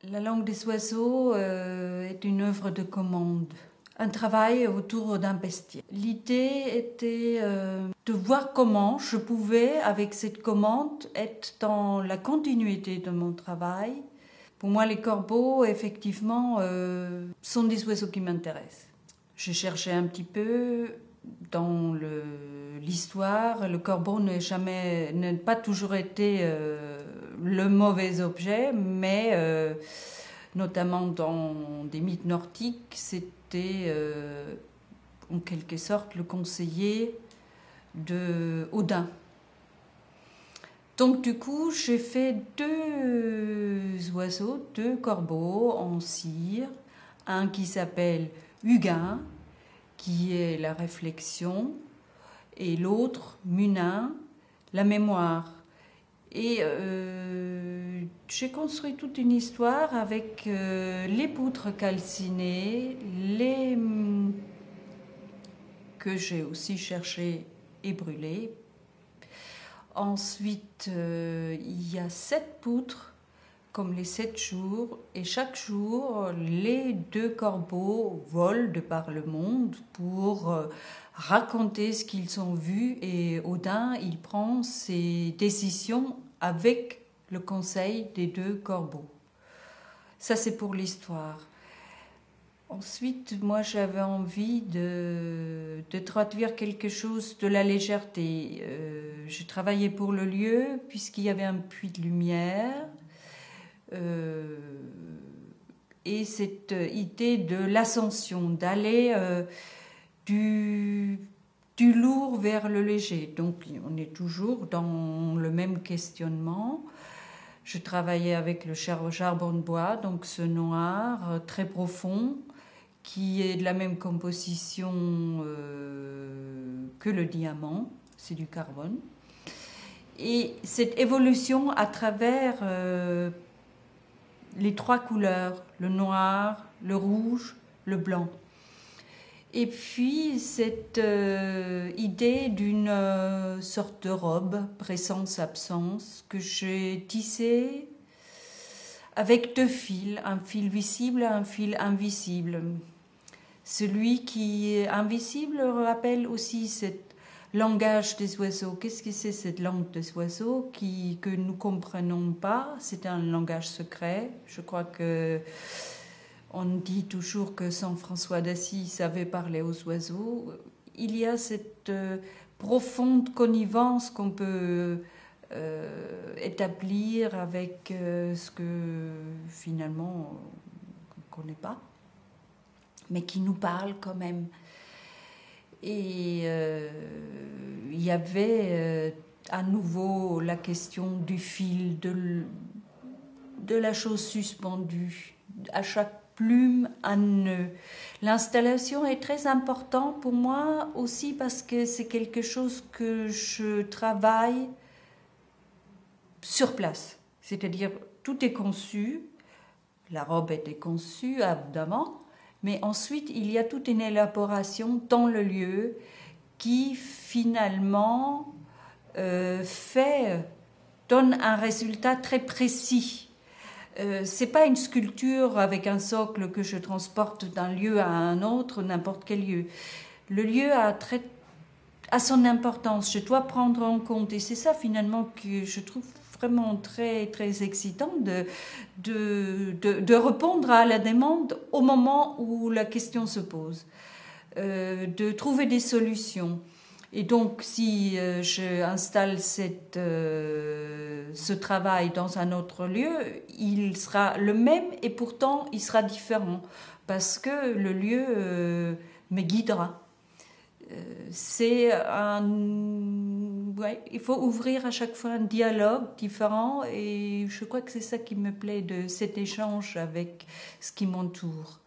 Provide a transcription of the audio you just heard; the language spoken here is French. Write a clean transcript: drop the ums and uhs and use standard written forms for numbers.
La langue des oiseaux est une œuvre de commande, un travail autour d'un bestiaire. L'idée était de voir comment je pouvais, avec cette commande, être dans la continuité de mon travail. Pour moi, les corbeaux, effectivement, sont des oiseaux qui m'intéressent. J'ai cherché un petit peu dans l'histoire. Le corbeau n'a pas toujours été le mauvais objet, mais notamment dans des mythes nordiques, c'était en quelque sorte le conseiller de Odin. Donc du coup, j'ai fait deux corbeaux en cire, un qui s'appelle Hugin, qui est la réflexion, et l'autre, Munin, la mémoire. Et j'ai construit toute une histoire avec les poutres calcinées, que j'ai aussi cherché et brûlé. Ensuite, il y a 7 poutres, comme les 7 jours, et chaque jour, les 2 corbeaux volent de par le monde pour raconter ce qu'ils ont vu, et Odin, il prend ses décisions avec le conseil des 2 corbeaux. Ça, c'est pour l'histoire. Ensuite, moi, j'avais envie de traduire quelque chose de la légèreté. J'ai travaillé pour le lieu, puisqu'il y avait un puits de lumière. Et cette idée de l'ascension, d'aller du lourd vers le léger. Donc on est toujours dans le même questionnement. Je travaillais avec le charbon de bois, donc ce noir très profond, qui est de la même composition que le diamant, c'est du carbone. Et cette évolution à travers les 3 couleurs, le noir, le rouge, le blanc. Et puis cette idée d'une sorte de robe, présence-absence, que j'ai tissée avec 2 fils, un fil visible et un fil invisible. Celui qui est invisible rappelle aussi ce langage des oiseaux. Qu'est-ce que c'est cette langue des oiseaux que nous ne comprenons pas? C'est un langage secret. Je crois que on dit toujours que Saint François d'Assise savait parler aux oiseaux. Il y a cette profonde connivence qu'on peut établir avec ce que finalement on ne connaît pas, mais qui nous parle quand même. Et il y avait à nouveau la question du fil, de la chose suspendue, à chaque plume un nœud. L'installation est très importante pour moi aussi parce que c'est quelque chose que je travaille sur place. C'est-à-dire, tout est conçu, la robe était conçue évidemment, mais ensuite il y a toute une élaboration dans le lieu qui finalement donne un résultat très précis. C'est pas une sculpture avec un socle que je transporte d'un lieu à un autre, n'importe quel lieu. Le lieu a son importance. Je dois prendre en compte, et c'est ça finalement que je trouve vraiment très très excitant de répondre à la demande au moment où la question se pose, de trouver des solutions. Et donc, si j'installe ce travail dans un autre lieu, il sera le même et pourtant il sera différent parce que le lieu me guidera. Il faut ouvrir à chaque fois un dialogue différent et je crois que c'est ça qui me plaît de cet échange avec ce qui m'entoure.